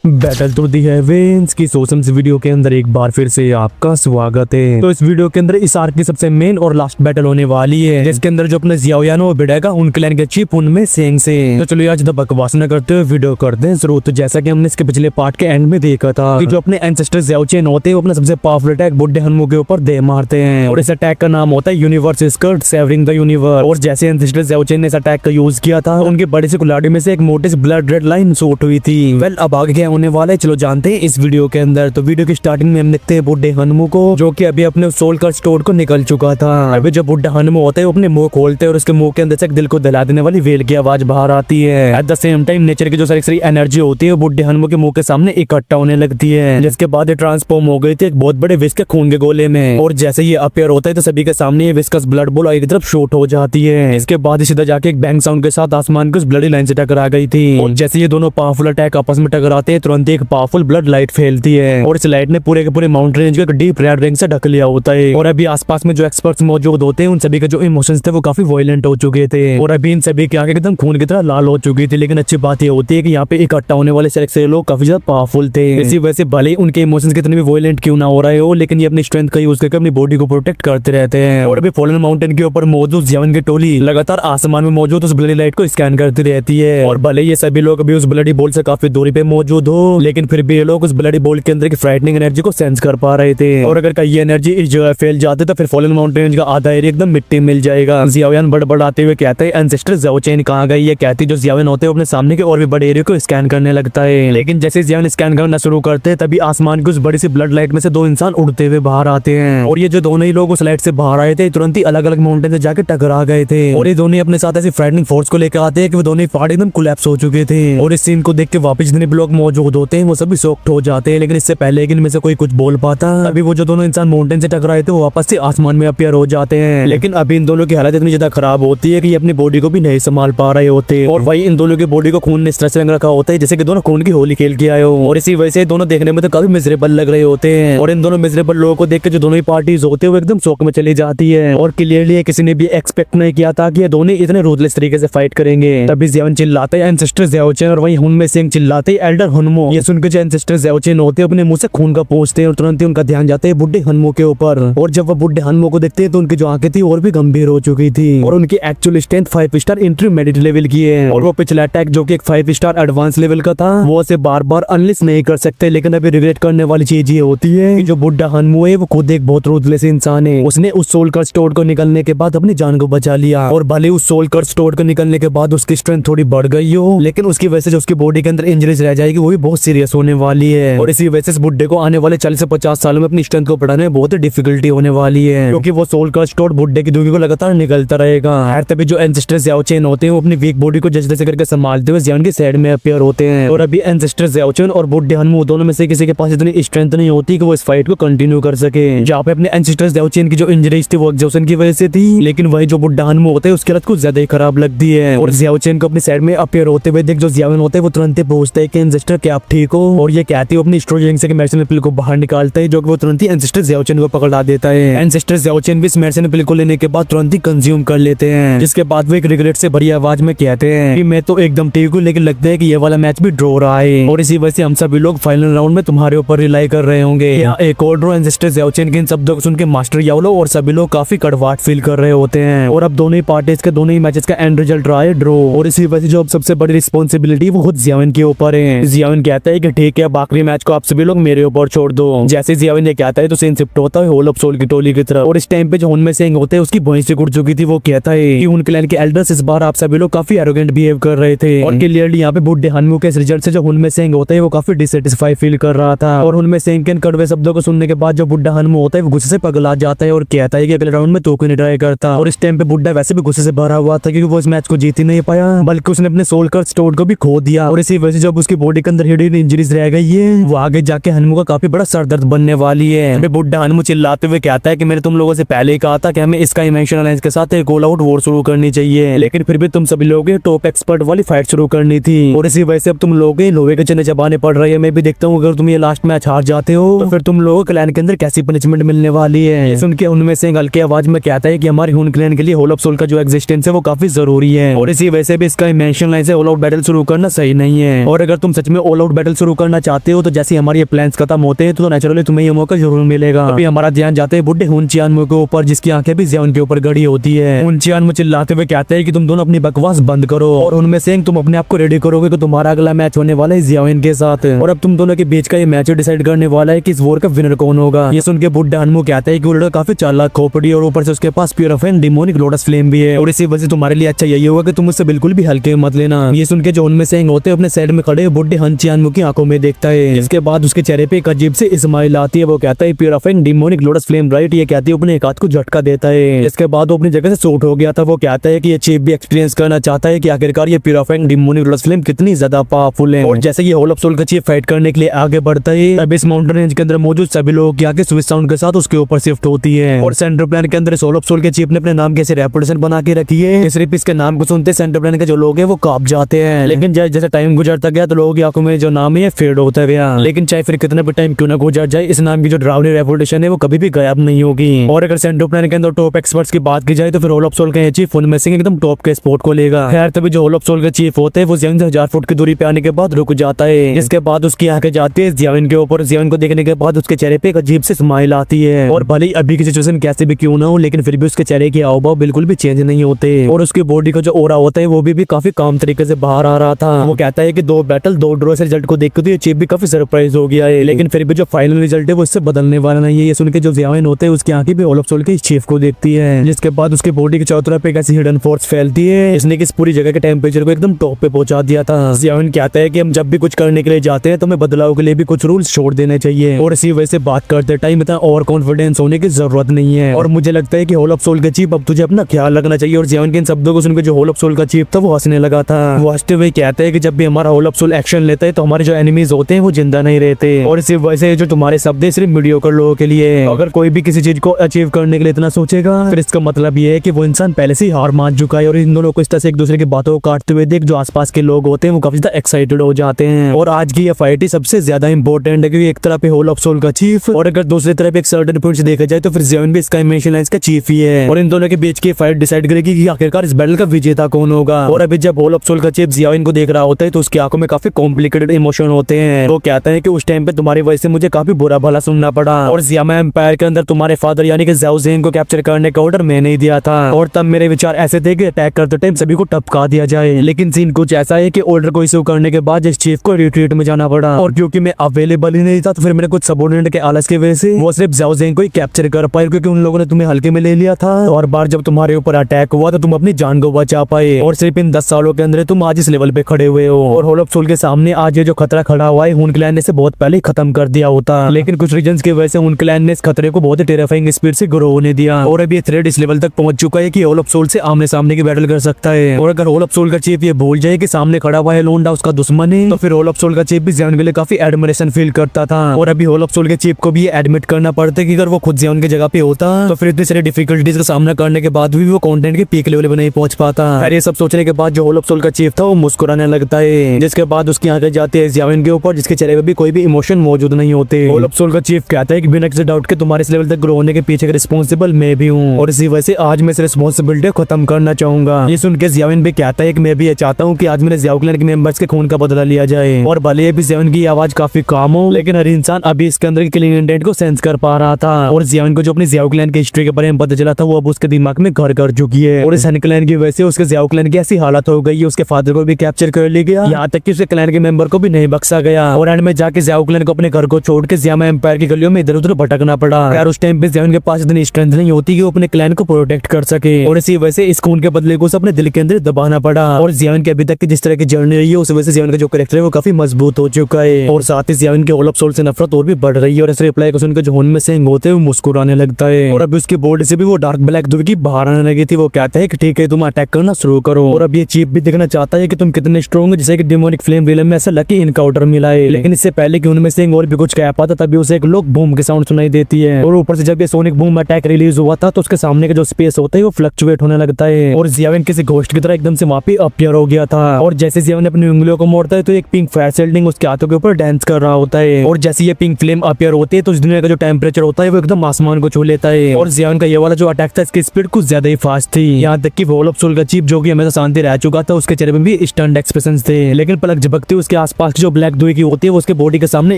Battle to the heavens की सोसम्स video के अंदर एक बार फिर से आपका स्वागत है। तो इस वीडियो के अंदर इस आर्क की सबसे मेन और लास्ट बैटल होने वाली है, जिसके अंदर जो अपने जियाओयान वो भिड़ेगा उन क्लैन के चीफ उनमें सेंग से। तो चलो आज बकवास न करते हुए वीडियो करते हैं शुरू। तो जैसा कि हमने इसके पिछले पार्ट के एंड में देखा था कि जो अपने एंसेस्टर ज़ियाओचेन होते हैं वो अपना सबसे पावरफुल अटैक बुड्ढे हनुमो के ऊपर दे मारते हैं, और इस अटैक का नाम होता है universe skirt savouring the universe. और जैसे एंसेस्टर ज़ियाओचेन ने इस अटैक का यूज किया था, उनके बड़े से कुल्हाड़ी में से एक मोटी सी ब्लड रेड लाइन शूट हुई थी। वेल अब आगे क्या होने वाला है चलो जानते हैं इस वीडियो के अंदर। तो वीडियो की स्टार्टिंग में हम देखते हैं बुड्ढे हनुमो को, जो कि अभी अपने सोल का स्टोर को निकल चुका था। अभी जो बुड्ढा हनुमो होता है वो अपने मुंह खोलते हैं और उसके मुंह के अंदर से एक दिल को दहला देने वाली वेल की आवाज बाहर आती है। At the same time nature की जो सारी एनर्जी होती है वो बुड्ढे हनुमो के मुंह के सामने इकट्ठा होने लगती है, जिसके बाद ये ट्रांसफॉर्म हो गई थी एक बहुत बड़े विस्क के खून के गोले में। और जैसे ये अपेयर होता है तो सभी के सामने ये विस्कस ब्लड बॉल आगे की तरफ शूट हो जाती है। इसके बाद सीधा जाके एक बैंग साउंड के साथ आसमान की उस ब्लडी लाइन से टकरा गई थी। और जैसे ये दोनों पावरफुल अटैक आपस में टकराते हैं तुरंत एक पावरफुल ब्लड लाइट फैलती है, और इस लाइट ने पूरे के पूरे माउंटेन रेंज को डीप रेड रिंग से ढक लिया होता है। और अभी आसपास में जो एक्सपर्ट्स मौजूद होते हैं उन सभी के जो इमोशंस थे वो काफी वायलेंट हो चुके थे, और अभी इन सभी की आंखें एकदम खून की तरह लाल हो चुकी थी। लेकिन अच्छी बात ये होती है कि यहाँ पे इकट्ठा होने वाले से लोग काफी ज्यादा पावरफुल थे। इसी वजह से भले उनके इमोशंस कितने भी वायलेंट क्यों ना हो रहे हो, लेकिन ये अपनी स्ट्रेंथ का यूज करके अपनी बॉडी को प्रोटेक्ट करते रहते हैं। और अभी फॉलन माउंटेन के ऊपर मौजूद ज़ियाओयान की टोली लगातार आसमान में मौजूद उस ब्लडी लाइट को स्कैन करती रहती है। और भले ये सभी लोग अभी उस ब्लडी बॉल से काफी दूरी पे मौजूद हो, लेकिन फिर भी ये लोग उस ब्लडी बॉल के अंदर की फ्राइटनिंग एनर्जी को सेंस कर पा रहे थे। और अगर ये एनर्जी इस जगह फैल जाती तो फिर फॉलन माउंटेन का आधा एरिया एकदम मिट्टी मिल जाएगा। ज़ियाओयान बड़बड़ाते हुए कहते हैं एंसेस्टर ज़ियाओचेन कहाँ गई है। कहती जो ज़ियाओयान होते हैं अपने सामने के और भी बड़े एरिया को स्कैन करने लगता है। लेकिन जैसे ज़ियाओयान स्कैन करना शुरू करते हैं तभी आसमान की उस बड़ी सी ब्लड लाइट में से दो इंसान उड़ते हुए बाहर आते हैं। और ये जो दोनों ही लोग उस लाइट से बाहर आए थे तुरंत ही अलग अलग माउंटेन से जाकर टकरा गए थे, और ये दोनों अपने साथ ऐसी फ्राइटनिंग फोर्स को लेकर आते हैं कि वो दोनों ही पहाड़ एकदम कोलैप्स हो चुके थे। और इस सीन को देख के वापस जितने भी लोग मौजूद होते हैं वो सभी शॉक्ड हो जाते हैं। लेकिन इससे पहले कि इनमें से कोई कुछ बोल पाता अभी वो जो दोनों इंसान माउंटेन से टकराए थे वो वापस से आसमान में अपीयर हो जाते हैं। लेकिन अभी इन दोनों की हालत इतनी ज्यादा खराब होती है कि ये अपनी बॉडी को भी नहीं संभाल पा रहे होते, और वही इन दोनों की बॉडी को खून ने इस तरह से रंग रखा होता है जैसे कि दोनों खून की होली खेल के आए हो। और इसी वजह से दोनों देखने में तो काफी मिजरेबल लग रहे होते हैं। और इन दोनों मिजरेबल लोगों को देख के जो दोनों ही पार्टीज होते हैं वो एकदम शौक में चली जाती है। और क्लियरली किसी ने भी एक्सपेक्ट नहीं किया था कि ये दोनों इतने रूथलेस तरीके से फाइट करेंगे। तभी ज़ियाओयान चिल्लाते हैं एंसेस्टर ज़ियाओचेन, और वहीं हुनमे सेंग चिल्लाते हैं एल्डर हनुमो। ये सुनकर जो एंसेस्टर ज़ियाओचेन होते हैं अपने मुंह से खून का पोंछते हैं, और तुरंत ही उनका ध्यान जाता है बुड्ढे हनुमो के ऊपर। और जब वो बुड्ढे हनुमो को देखते हैं तो उनकी जो आंखें थी और भी गंभीर हो चुकी थी, और उनकी actual strength 5 star intermediate level की है। और वो पिछला अटैक जो कि एक 5 स्टार एडवांस लेवल का था वो उसे बार बार अनलिस्ट नहीं कर सकते। लेकिन अभी रिग्रेट करने वाली चीज ये होती है कि जो बुड्ढा हनुमो है वो खुद एक बहुत रूथलेस इंसान है। उसने उस सोल कर्स स्टोर को निकलने के बाद अपनी जान को बचा लिया, और भले उस सोल कर्स स्टोर को निकलने के बाद उसकी स्ट्रेंथ थोड़ी बढ़ गई हो, लेकिन उसकी वजह से जो उसकी बॉडी के अंदर इंजरीज रह जाएगी वो भी बहुत सीरियस होने वाली है। और इसी वजह से इस बुड्ढे को आने वाले 40 से 50 सालों में अपनी स्ट्रेंथ को बढ़ाने में बहुत ही डिफिकल्टी होने वाली है, क्योंकि वो सोल कर्स स्टोर बुड्ढे की दूरी को लगातार निकलता रहेगा। तभी जो एंसेस्टर ज़ियाओचेन होते हैं वो अपनी वीक बॉडी को जैसे करके संभालते हुए ज़ियाओयान की साइड में अपीयर होते हैं। और अभी एंसेस्टर ज़ियाओचेन और बुड्ढे हनुमो दोनों में से किसी के पास इतनी स्ट्रेंथ नहीं होती कि वो इस फाइट को कंटिन्यू कर सके। जहाँ पे अपने एंसेस्टर ज़ियाओचेन की जो इंजरीज थी वो एग्जॉशन की वजह से थी, लेकिन वही जो बुड्ढा हनुमो होते हैं उसकी हालत कुछ ज्यादा ही खराब लगती है। और ज़ियाओचेन को अपनी साइड में अपीयर होते हुए देख जो ज़ियाओयान होते हैं वो तुरंत ही पूछते हैं कि एंसेस्टर क्या आप ठीक हो। और ये कहती है अपनी स्ट्रोजिंग से मेडिसिन पिल को बाहर निकालता है, जो कि वो तुरंत ही एंसेस्टर ज़ियाओचेन को पकड़ा देता है। एंसेस्टर ज़ियाओचेन भी इस मेडिसिन पिल को लेने के बाद तुरंत ही कंज्यूम कर लेते हैं, जिसके बाद वो एक रिग्रेट से भरी आवाज में कहते हैं कि मैं तो एकदम ठीक हूँ, लेकिन लगता है कि ये वाला मैच भी ड्रॉ रहा है, और इसी वजह से हम सभी लोग फाइनल राउंड में तुम्हारे ऊपर रिलाई कर रहे होंगे। एक और ड्रॉ एंसेस्टर ज़ियाओचेन के इन शब्दों को सुन के मास्टर याओलो और सभी लोग काफी कड़वाहट फील कर रहे होते हैं। और अब दोनों ही पार्टीज के दोनों ही मैचेस का एंड रिजल्ट रहा है ड्रॉ, और इसी वजह से जो अब सबसे बड़ी रिस्पॉन्सिबिलिटी वो खुद ज़ियाओयान के ऊपर है। ज़ियाओयान कहता है कि ठीक है अब आखिरी मैच को आप सभी लोग मेरे ऊपर छोड़ दो। जैसे ज़ियाओयान ये कहता है तो सीन शिफ्ट होता है होल ऑफ सोल की टोली की तरफ, और इस टाइम पे जो हुनमे सेंग होते हैं उसकी भैंस से उड़ चुकी थी। वो कहता है कि उन क्लैन के एल्डर्स इस बार आप सभी लोग काफी एरोगेंट बिहेव कर रहे थे, और क्लियरली यहाँ पे बुड्ढे हनुमो के रिजल्ट से जो हुनमे सेंग होता है वो काफी डिससेटिस्फाई फील कर रहा था। और हुनमे सेंग के कड़वे शब्दों को सुनने के बाद जो बुड्ढा हनुमो होता है वो गुस्से से पगला जाता है और कहता है कि अगले राउंड में तो क्यों नहीं ट्राई करता। और इस टाइम पे बुड्ढा वैसे भी गुस्से से भरा हुआ था क्योंकि वो इस मैच को जीत ही नहीं पाया, बल्कि उसने अपने सोल कर्स स्टोर को भी खो दिया। और इसी वजह से जब उसकी बॉडी के अंदर हिडन इंजरीज रह गई है वो आगे जाके हनुमो का काफी बड़ा सरदर्द बनने वाली है। बुड्ढा हनुमो चिल्लाते हुए कहता है कि मैंने तुम लोगों से पहले ही कहा था कि हमें इसका इमेंशन अलायंस के साथ एक ऑल आउट वॉर शुरू करनी चाहिए, लेकिन फिर भी तुम सभी लोगों टॉप एक्सपर्ट वाली फाइट शुरू करनी थी, और इसी वजह से अब तुम लोगों लोहे के चने चबाने पड़ रहे हैं। मैं भी देखता हूँ अगर तुम ये लास्ट मैच हार जाते हो तो फिर तुम लोगों को क्लैन के अंदर कैसी पनिशमेंट मिलने वाली है। सुन के उनमें से हल्की आवाज में कहता है कि हमारी हुन क्लैन के लिए होल ऑफ सोल का जो एग्जिस्टेंस है वो काफी जरूरी है, और इसी वजह से भी इसका इमेंशन लाइन से ऑल आउट बैटल शुरू करना सही नहीं है। और अगर तुम सच में ऑल आउट बैटल शुरू करना चाहते हो तो जैसे हमारे ये प्लान्स खत्म होते हैं तो नेचुरली तुम्हें ये मौका जरूर मिलेगा। अभी हमारा ध्यान जाते हैं बुड्ढे हुन चियानमू के ऊपर, जिसकी आंखें भी जियाओन के ऊपर गड़ी होती है। हुन चियानमू चिल्लाते हुए कहते हैं कि तुम दोनों अपनी बकवास बंद करो और उनमें से तुम अपने आप को रेडी करोगे कि तुम्हारा अगला मैच होने वाला है जियाओन के साथ, और अब तुम दोनों के बीच का ये मैच डिसाइड करने वाला है कि इस वॉर का विनर कौन होगा। ये सुन के बुड्ढा हनमू कहता है कि वो लड़का काफी चालाक खोपड़ी और ऊपर से उसके पास प्योर डिमोनिक लोटस फ्लेम भी है, और इसी वजह से तुम्हारे लिए अच्छा यही होगा कि तुम उससे बिल्कुल भी हल्के मत लेना। ये सुन के जो उनमें से होते अपने साइड में खड़े बुड्ढे हन चियानमू की आंखों में देखता है। इसके बाद उसके चेहरे पे एक अजीब से स्माइल आती है। वो कहता है pure demonic lotus flame right. ये कहती है अपने एक हाथ को झटका देता है। इसके बाद वो अपनी जगह से सूट हो गया था। वो कहता है कि ये चीफ भी एक्सपीरियंस करना चाहता है कि आखिरकार ये प्योर डिमोनिक लोटस फ्लेम कितनी ज्यादा पावरफुल है। और जैसे ये होल ऑफ सोल का चीफ फाइट करने के लिए आगे बढ़ता है, तब इस माउंटेन रेंज के अंदर मौजूद सभी लोग की आगे स्विच साउंड के साथ उसके ऊपर शिफ्ट होती है। और सेंट्रल प्लान के अंदर होल ऑफ सोल के चीफ ने अपने नाम कैसे रेपुटेशन बना के रखी है, सिर्फ इसके नाम को सुनते सेंट्रल प्लान के जो लोग हैं वो कांप जाते हैं। लेकिन जैसे टाइम गुजरता गया तो लोगों की आंखों में जो नाम है फेड होता गया। लेकिन चाहे फिर कितना भी टाइम क्यों ना गुजर जाए, इस नाम की जो डरावनी रेपुटेशन है वो कभी भी गायब नहीं होगी। और अगर सेंट्रल प्लान के अंदर टॉप एक्सपर्ट्स की बात की जाए तो फिर होल ऑफ सोल के चीफ उनमें से एकदम टॉप के स्पॉट को लेगा। खैर तभी जो होल ऑफ सोल के चीफ होते हैं वो जियाओन से 1000 फुट की दूरी पे आने के बाद रुक जाता है। इसके बाद उसकी आंखें जाती है जियाओन के ऊपर। जियाओन को देखने के बाद उसके चेहरे पे एक अजीब सी स्माइल आती है। और भले ही अभी की सिचुएशन कैसे भी क्यों ना हो, लेकिन फिर भी उसके चेहरे के हाव भाव बिल्कुल भी चेंज नहीं होते। और उसकी बॉडी का जो ओरा होता है वो भी काफी काम तरीके से बाहर आ रहा था। वो कहता है कि 2 बैटल 2 ड्रॉ से रिजल्ट को देख के चीफ भी काफी सरप्राइज हो गया है, लेकिन फिर भी जो फाइनल रिजल्ट है वो इससे बदलने वाला नहीं है। ये सुन के जो जियाओन होते हैं उसकी आंखें भी होल ऑफ सोल के चीफ को देखती है, जिसके बाद उसकी बॉडी के चारों तरफ एक ऐसी हिडन फोर्स फैलती है इसने कि इस पूरी जगह के टेम्परेचर को एकदम टॉप पे पहुंचा दिया था। जियाओन कहता है कि हम जब भी कुछ करने के लिए जाते हैं तो हमें बदलाव के लिए भी कुछ रूल्स छोड़ देने चाहिए, और इसी वजह से बात करते टाइम इतना ओवर कॉन्फिडेंस होने की जरूरत नहीं है। और मुझे लगता है कि होल ऑफ सोल का चीफ अब तुझे अपना ख्याल रखना चाहिए। और जियाओन के इन शब्दों को सुनकर जो होल ऑफ सोल का चीफ था वो हंसने लगा था। वो हंसते हुए कहता है कि जब भी हमारा होल ऑफ सोल एक्शन लेता है तो हमारे जो एनिमीज होते हैं वो जिंदा नहीं रहते, और इसी वजह से जो तुम्हारे शब्द है सिर्फ मीडियोकर लोगों के लिए। अगर कोई भी किसी चीज को अचीव करने के लिए इतना सोचेगा फिर इसका मतलब ये है कि वो इंसान पहले से ही हार मान चुका है। और इन दोनों को इस तरह से एक दूसरे की बातों को काटते हुए देख जो आसपास के लोग होते हैं वो काफी ज्यादा एक्साइटेड हो जाते हैं। और आज की ये फाइट ही सबसे ज्यादा इंपॉर्टेंट है क्योंकि एक तरफ होल ऑफ सोल का चीफ और अगर दूसरी तरफ एक सर्टेन पॉइंट से देखा जाए तो फिर जियाओन भी स्काई मिशन लाइंस का चीफ ही है। और इन दोनों के बीच की फाइट डिसाइड करेगी कि आखिरकार इस बैटल का विजेता कौन होगा। और अभी जब होल ऑफ सोल का चीफ जियाओन को देख रहा होता है तो उसकी आंखों में काफी कॉम्प्लिकेटेड इमोशन होते हैं। वो कहता है कि उस टाइम पे तुम्हारी वजह से मुझे काफी बुरा भला सुनना पड़ा, और जियामा एम्पायर के अंदर तुम्हारे फादर यानी कि ज़ाओ ज़ेन को कैप्चर करने का ऑर्डर मैंने ही दिया था, और तब मेरे विचार ऐसे थे कि अटैक करते टाइम सभी को टपका दिया जाए। लेकिन सीन कुछ ऐसा है कि ऑर्डर को इशू करने के बाद इस चीफ को रिट्रीट में जाना पड़ा, और क्योंकि मैं अवेलेबल ही नहीं था तो फिर मैंने कुछ सबऑर्डिनेट के आलस की वजह से वो सिर्फ ज़ाओ ज़ेन को ही कैप्चर कर पाए, क्योंकि उन लोगों ने तुम्हें हल्के में ले लिया था। और बार जब तुम्हारे ऊपर अटैक हुआ तो तुम अपनी जान को बचा पाए, और सिर्फ इन 10 सालों के अंदर तुम आज इस लेवल पे खड़े हुए हो। और होल ऑफ सोल के सामने आज ये जो खतरा खड़ा हुआ है हुन क्लैन ने इसे बहुत पहले खत्म कर दिया होता, लेकिन कुछ रीजंस की वजह से हुन क्लैन ने इस खतरे को बहुत ही टेरिफाइंग स्पीड से ग्रो होने दिया, और अभी ये थ्रेड इस लेवल तक पहुंच चुका है कि होल ऑफ सोल से आमने सामने की बैटल कर सकता है। और अगर होल ऑफ सोल का चीफ ये भूल जाए कि सामने खड़ा हुआ है लोंडा उसका दुश्मन है तो फिर होल ऑफ सोल का चीफ भी जियाओन के लिए काफी एडमिरेशन फील करता था। और अभी होल ऑफ सोल के चीफ को भी एडमिट करना पड़ता कि अगर वो खुद जियाओन की जगह पे होता तो फिर इतनी सारी डिफिकल्टीज का सामना करने के बाद भी वो कंटेंट के पीक लेवल पे नहीं पहुंच पाता। फिर ये सब सोचने के बाद जो होल ऑफ सोल का चीफ था वो मुस्कुराने लगता है, जिसके बाद उसकी आंखें जाती है जियाओन के ऊपर जिसके चेहरे पे भी कोई भी इमोशन मौजूद नहीं होते। होल ऑफ सोल का चीफ कहता है कि बिना किसी डाउट के तुम्हारे इस लेवल तक ग्रो होने के पीछे रिस्पॉन्सिबल मैं भी हूँ, और इसी वजह से आज मैं इस रिस्पॉन्सिबिलिटी खत्म करना चाहूंगा। ये सुन के जियाओन भी कहता है कि मैं भी ये चाहता हूँ कि आज मेरे ज़ाओ क्लैन के मेंबर्स के खून का बदला लिया जाए। और भले भी जियाओन की आवाज काफी काम हो, लेकिन हर इंसान अभी इसके अंदर किलिंग इंटेंट को सेंस कर पा रहा था। और जियाओन को जो अपनी ज़ाओ क्लैन की हिस्ट्री के बारे में पता चला था वो अब उसके दिमाग में घर कर चुकी है, और इस हन क्लैन की वजह से उसके ज़ाओ क्लैन की ऐसी हालत हो गई है उसके फादर को भी कैप्चर कर लिया गया, यहाँ तक कि उसके क्लैन के मेंबर को भी नहीं बख्शा गया। और एंड में जाके ज़ाओ क्लैन को अपने घर को छोड़ के जियामा एम्पायर की गलियों में इधर उधर भटकना पड़ा। यार उस टाइम पे जियाओन के पास इतनी स्ट्रेंथ नहीं होती कि वो अपने क्लैन को प्रोटेक्ट कर सके, और इसी वजह से इस खून के बदले को अपने दिल के अंदर दबाना पड़ा। और जियाओन के अभी तक की जिस तरह की जर्नी रही है उस वजह से जियाओन का जो कैरेक्टर है वो काफी मजबूत हो चुका है, और साथ ही जियाओन के होल ऑफ सोल से नफरत और भी बढ़ रही है। और इस रिप्लाई को सुनकर जो हुन में से होते हैं वो मुस्कुराने लगता है, और अभी उसकी बॉडी से भी वो डार्क ब्लैक धुएं की बाहर आने लगी थी। वो कहता है कि ठीक है तुम अटैक करना शुरू करो, और अब ये चीफ भी देखना चाहता है कि तुम कितने स्ट्रॉन्ग हो, जैसे कि डिमोनिक फ्लेम विलन में ऐसा लकी इनकाउंटर मिला है। लेकिन इससे पहले कि उनमें से और भी कुछ कह पाता तभी उसे एक लोक बूम की साउंड सुनाई देती है, और ऊपर से जब ये सोनिक बूम अटैक रिलीज हुआ था तो उसके सामने का जो स्पेस होता है वो फ्लक्चुएट होने लगता है, और जियाओन किसी घोस्ट की तरह एकदम से वहां पे अपीयर हो गया था। और जैसे जियाओन अपनी उंगलियों को मोड़ता है तो एक पिंक फायर सेल्डिंग उसके हाथों के ऊपर डांस कर रहा होता है, और जैसे ये पिंक फ्लेम अपीयर होती है तो इस दुनिया का जो टेम्परेचर होता है वो एकदम आसमान को छू लेता है। और जियाओन का ये वाला जो अटैक था इसकी स्पीड कुछ ज्यादा ही फास्ट थी, यहाँ तक कि होल ऑफ सोल का चीफ जो कि हमेशा शांति रह चुका था उसके चेहरे में भी स्टन्ड एक्सप्रेशंस थे, लेकिन पलक झपकते उसके आसपास जो ब्लैक दुई की होती है वो उसके बॉडी के सामने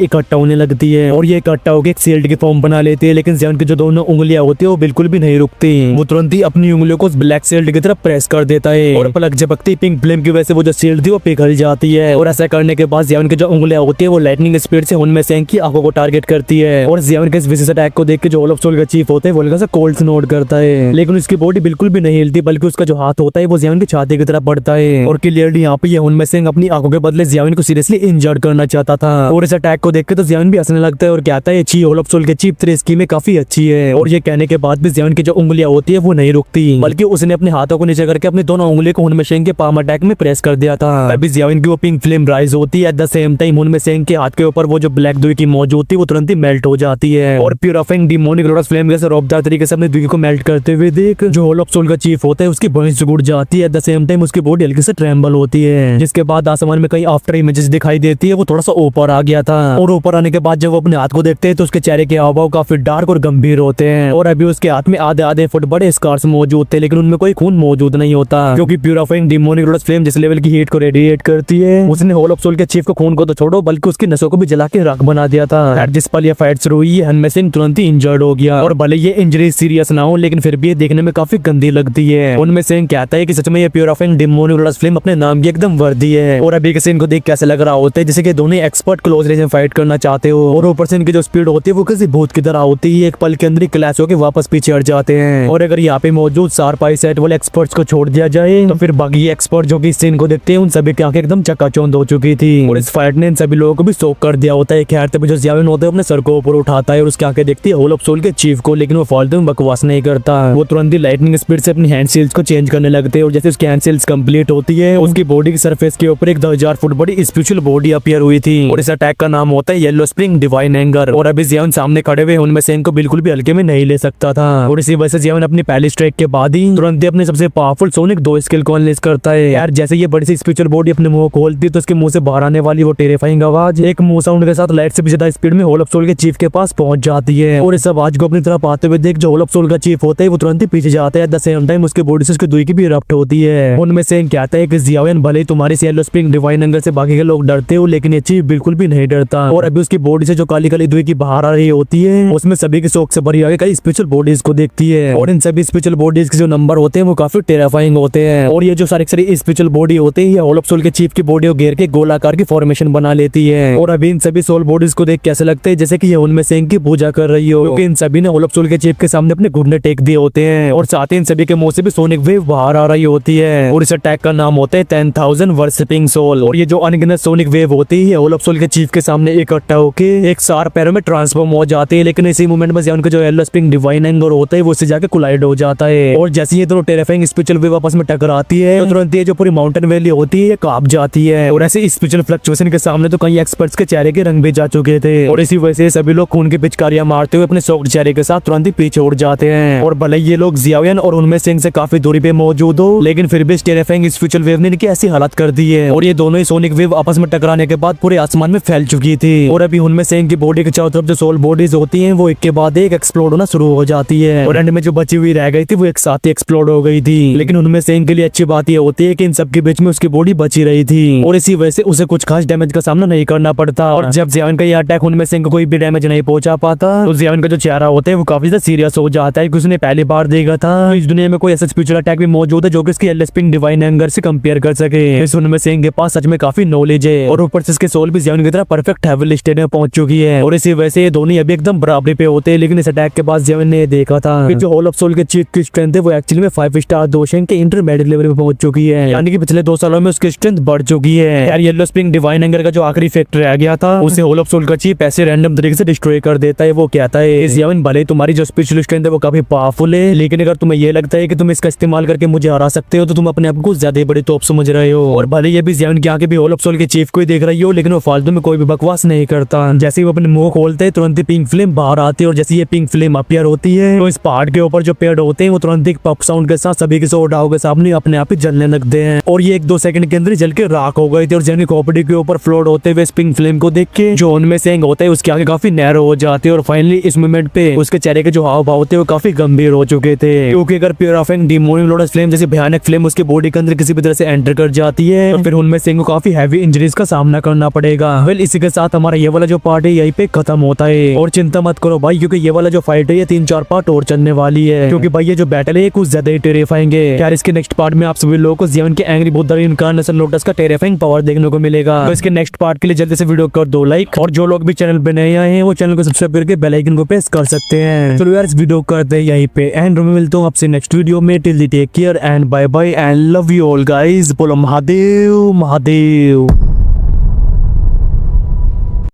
इकट्ठा होने लगती है और ये इकट्ठा होकर एक शील्ड की फॉर्म बना लेती है। लेकिन जियान की जो दोनों उंगलियां होती है वो बिल्कुल भी नहीं रुकती। वो तुरंत ही अपनी उंगलियों को उस ब्लैक शील्ड की तरफ प्रेस कर देता है और पलक झपकती पिंक फ्लेम की वजह से वो जो शील्ड थी वो पिघल जाती है। और ऐसा करने के बाद जियान की जो उंगलियां होती है वो लाइटनिंग स्पीड से उनमें सेंग की आंखों को टारगेट करती है। और जियान के इस विशेष अटैक को देख के जो होल ऑफ सोल का चीफ होता है वो हल्का सा कोल्ड नोट करता है, लेकिन उसकी बॉडी बिल्कुल भी नहीं हिलती, बल्कि उसका जो हाथ होता है वो जियान की छाती की तरफ बढ़ता है। और क्लियरली यहाँ पे उनमें सेंग अपनी आंखों के बदले जियान को सीरियसली इंजर्ड करना चाहता था। और इस अटैक को देख के तो जियान भी हंसने लगता है और कहता है ची होल ऑफ सोल के चीफ तेरी स्कीम काफी अच्छी है। और ये कहने के बाद भी जियान की जो उंगलियां होती है वो नहीं रुकती, बल्कि उसने अपने हाथों को नीचे करके अपनी दोनों उंगली को उनमें सेंग के पाम अटैक में प्रेस कर दिया था। अभी जियान की वो पिंक फ्लेम राइज होती है। एट द सेम टाइम उनमें सेंग के हाथ के ऊपर वो जो ब्लैक दुई की मौज होती है वो तुरंत ही मेल्ट हो जाती है। और प्यूरिफाइंग डिमोनिक लोटस फ्लेम जैसे रौबदार तरीके से अपने दुई को मेल्ट करते हुए देख जो होल ऑफ सोल का चीफ होता है उसकी भैंस उड़ जाती है। एट द सेम टाइम उसकी बॉडी हल्की से ट्रेम्बल होती है, जिसके बाद आसमान में कई आफ्टर इमेजेस दिखाई देती है। वो थोड़ा सा ऊपर आ गया था और ऊपर आने के बाद जब वो अपने हाथ को देखते हैं तो उसके चेहरे के हाव काफी डार्क और गंभीर होते हैं। और अभी उसके हाथ में आधे आधे फुट बड़े स्कार्स मौजूद थे, लेकिन उनमें कोई खून मौजूद नहीं होता, क्योंकि प्यूरिफाइंग डिमोनिक लोटस फ्लेम जिस लेवल की हीट को रेडिएट करती है उसने होल ऑफ सोल के चीफ को खून को तो छोड़ो बल्कि उसकी नसों को भी जला के राख बना दिया था। जिस पल ये फाइट शुरू हुई हनमे सिंह तुरंत ही इंजर्ड हो गया। और भले ये इंजरी सीरियस ना हो लेकिन फिर भी ये देखने में काफी गंदी लगती है। उनमें सिंह कहता है कि सच में ये प्यूरिफाइंग डिमोनिक लोटस फ्लेम अपने नाम की एकदम वर्दी है। और अभी के सीन को देख कैसे लग रहा होता है जैसे कि दोनों एक्सपर्ट क्लोज रेंज में फाइट करना चाहते हो। और ऊपर से इनकी जो स्पीड होती है वो किसी भूत की तरह होती है, एक पल के अंदर ही क्लैश होकर वापस पीछे हट जाते हैं। और अगर यहाँ पे मौजूद शार्प आई सेट वाले एक्सपर्ट्स को छोड़ दिया जाए तो फिर बाकी एक्सपर्ट जो कि इस सीन को देखते हैं उन सभी की आंखें एकदम चकाचौंध हो चुकी थी। और इस फाइट ने इन सभी लोगों को भी शॉक कर दिया होता है। खैर तभी जो जियान होता है अपने सर को ऊपर उठाता है और उसकी आंखें देखती है होल ऑफ सोल के चीफ को, लेकिन वो फालतू में बकवास नहीं करता। वो तुरंत ही लाइटनिंग स्पीड से अपनी हैंड सील्स को चेंज करने लगते हैं और जैसे उसकी हैंड सील्स कंप्लीट होती है उसकी बॉडी की सरफेस के ऊपर एक 1000 फुट बड़ी स्पिरिचुअल बॉडी अपीयर हुई थी। और इस अटैक का नाम होता है येलो स्प्रिंग डिवाइन एंगर। और अभी जियान सामने खड़े हुए उनमें से इनको बिल्कुल भी हल्के में नहीं ले सकता था। और इसी वजह से जियान अपनी पहली स्ट्राइक के बाद ही तुरंत ही अपने सबसे पावरफुल सोनिक 2 स्किल को अनलीश करता है। यार जैसे ये बड़ी सी स्पिरिचुअल बॉडी अपने मुंह खोलती है तो उसके मुंह से बाहर आने वाली वो टेरिफाइंग आवाज एक मुंह साउंड के साथ लाइट से भी ज्यादा स्पीड में होल ऑफ सोल के चीफ के पास पहुंच जाती है। और इस आवाज को अपनी तरफ आते हुए देख जो होल ऑफ सोल का चीफ होता है वो तुरंत ही पीछे जाता है। एट द सेम टाइम उसके बॉडी से उसकी दुई की भी इरप्ट होती है। उनमें से कहता है कि जियान भले ही तुम्हारी येलो स्प्रिंग डिवाइन एंगर से बाकी के लोग डरते हो लेकिन ये चीफ बिल्कुल भी नहीं डरता। और अभी उसकी बॉडी से जो काली काली दुई की बाहर आ रही होती है उसमें सभी की शौक से भरी आगे कई स्पिरिचुअल बॉडीज को देखती है। और इन सभी स्पिरिचुअल बॉडीज के जो नंबर होते हैं वो काफी टेरिफाइंग होते हैं। और ये जो सारी स्पिरिचुअल बॉडी होती है होल ऑफ सोल के चीफ की बॉडी को घेर के गोलाकार की फॉर्मेशन बना लेती है। और अभी इन सभी सोल बॉडीज को देख कैसे लगते हैं जैसे कि ये उनमें से इनकी पूजा कर रही हो, क्योंकि इन सभी ने होल ऑफ सोल के चीफ के सामने अपने घुटने टेक दिए होते हैं। और साथ ही इन सभी के मुंह से भी सोनिक वेव बाहर आ रही होती है। और इस अटैक का नाम होता है 10,000 वर्शिपिंग सोल। और ये जो अनगिनत सोनिक वेव होती है होल ऑफ सोल के चीफ के सामने इकट्ठा होके एक शार्प पैरों में ट्रांसफॉर्म हो जाती है। लेकिन इसी मोमेंट में उनका जो येलो स्प्रिंग डिवाइन एंगर होता है वो उससे जाके कोलाइड हो जाता है। और जैसे ये दोनों टेरिफाइंग स्पिरिचुअल वेव आपस में टकराती है तो तुरंत ये जो पूरी माउंटेन वैली होती है ये कांप जाती है। और ऐसे स्पिरिचुअल फ्लक्चुएशन के सामने तो कई एक्सपर्ट्स के चेहरे के रंग भी जा चुके थे। और इसी वजह से सभी लोग खून की पिचकारियां मारते हुए अपने शॉक्ड चेहरे के साथ तुरंत ही पीछे उड़ जाते हैं। और भले ये लोग जियान और उनमें सिंह से काफी दूरी पे मौजूद हो लेकिन फिर भी टेरिफाइंग स्पिरिचुअल वेव ने इनकी ऐसी हालत कर दी है। और ये दोनों ही सोनिक वेव आपस में टकराने के बाद पूरे आसमान में फैल चुकी थी। और अभी उनमें सिंह की बॉडी के चारों तरफ जो सोल बॉडीज होती हैं वो एक के बाद एक एक्सप्लोड होना शुरू हो जाती है। और एंड में जो बची हुई रह गई थी वो एक साथ ही एक्सप्लोड हो गई थी। लेकिन उनमें सिंह के लिए अच्छी बात ये होती है कि इन सबके बीच में उसकी बॉडी बची रही थी और इसी वजह से उसे कुछ खास डैमेज का सामना नहीं करना पड़ता। और जब जियान का ये अटैक उनमें सिंह को कोई भी डैमेज नहीं पहुंचा पाता तो जियान का जो चेहरा होता है वो काफी ज्यादा सीरियस हो जाता है, क्योंकि उसने पहली बार देखा था इस दुनिया में कोई ऐसा स्पिरिचुअल अटैक भी मौजूद है जो कि इसकी येलो स्प्रिंग डिवाइन एंगर से कंपेयर कर सके। इस उनमें सिंह के पास सच में काफी नॉलेज है और ऊपर से इसके सोल भी जियान की तरह परफेक्ट हेवल स्टेट में पहुंच चुकी है। और इसी वजह से ये दोनों अभी एकदम बराबरी पे होते हैं। लेकिन इस अटैक के बाद जियान ने देखा था कि जो होल ऑफ सोल के चीफ की स्ट्रेंथ है वो एक्चुअली में 5 स्टार दोशेंग के इंटरमीडिएट लेवल पे पहुंच चुकी है, यानी कि पिछले 2 सालों में उसकी स्ट्रेंथ बढ़ चुकी है। यार येलो स्प्रिंग डिवाइन एंगर का जो आखिरी फैक्टर रह गया था उसे होल ऑफ सोल का चीफ ऐसे रैंडम तरीके से डिस्ट्रॉय कर देता है। वो कहता है जियान भले तुम्हारी जो स्पिरिचुअल स्ट्रेंथ है वो काफी पावरफुल है लेकिन अगर तुम्हें ये लगता है कि तुम इसका इस्तेमाल करके मुझे हरा सकते हो तो तुम अपने आप को ज्यादा बड़ी तोप समझ रहे हो। और भले ये भी जियान की आंखें भी होल ऑफ सोल के चीफ को ही देख रही हो लेकिन वो फालतू में कोई भी बकवास नहीं करता। जैसे ही वो अपने मुंह खोलते हैं तुरंत ही पिंक फ्लेम बाहर आती है और जैसे ये पिंक फ्लेम अपीयर होती है तो इस पहाड़ के ऊपर जो पेड़ होते हैं वो तुरंत एक पप साउंड के साथ सभी के सोडाओं के सामने अपने आप ही जलने लगते हैं। और ये 1-2 सेकंड के अंदर जल के राख हो गए थे। और जियान की खोपड़ी के ऊपर फ्लोट होते हुए पिंक फ्लेम को देख के जो उनमें सिंह होता है उसके आगे काफी नैरो हो जाते हैं। और फाइनली इस मोमेंट पे उसके चेहरे के जो हाव भाव होते हैं वो काफी गंभीर हो चुके थे, क्योंकि अगर प्यूरिफाइंग डिमोनिक लोटस फ्लेम जैसी भयानक फ्लेम उसकी बॉडी के अंदर किसी भी तरह से एंटर कर जाती है तो फिर उनमें सिंह को काफी हैवी इंजरीज का सामना करना पड़ेगा। वेल इसी के साथ हमारा ये वाला जो पार्ट है यहीं पे खत्म होता है। और चिंता मत करो भाई, क्योंकि ये वाला जो फाइट है ये 3-4 पार्ट और चलने वाली है, क्योंकि भाई ये जो बैटल है ये कुछ ज्यादा ही टेरिफाइंग है यार। इसके नेक्स्ट पार्ट में आप सभी लोगों को ज़ियोन के एंग्री बुद्धा इनकार्नेशन लोटस का टेरिफाइंग पावर देखने को मिलेगा। तो इसके नेक्स्ट पार्ट के लिए जल्दी से वीडियो कर दो लाइक, और जो लोग भी चैनल पे नए आए हैं वो चैनल को सब्सक्राइब करके बेल आइकन को प्रेस कर सकते हैं। चलो यार इस वीडियो करते हैं यहीं पे एंड में मिलता हूँ आपसे नेक्स्ट वीडियो में। Till take care and bye bye and love you all guys. बोलो महादेव महादेव।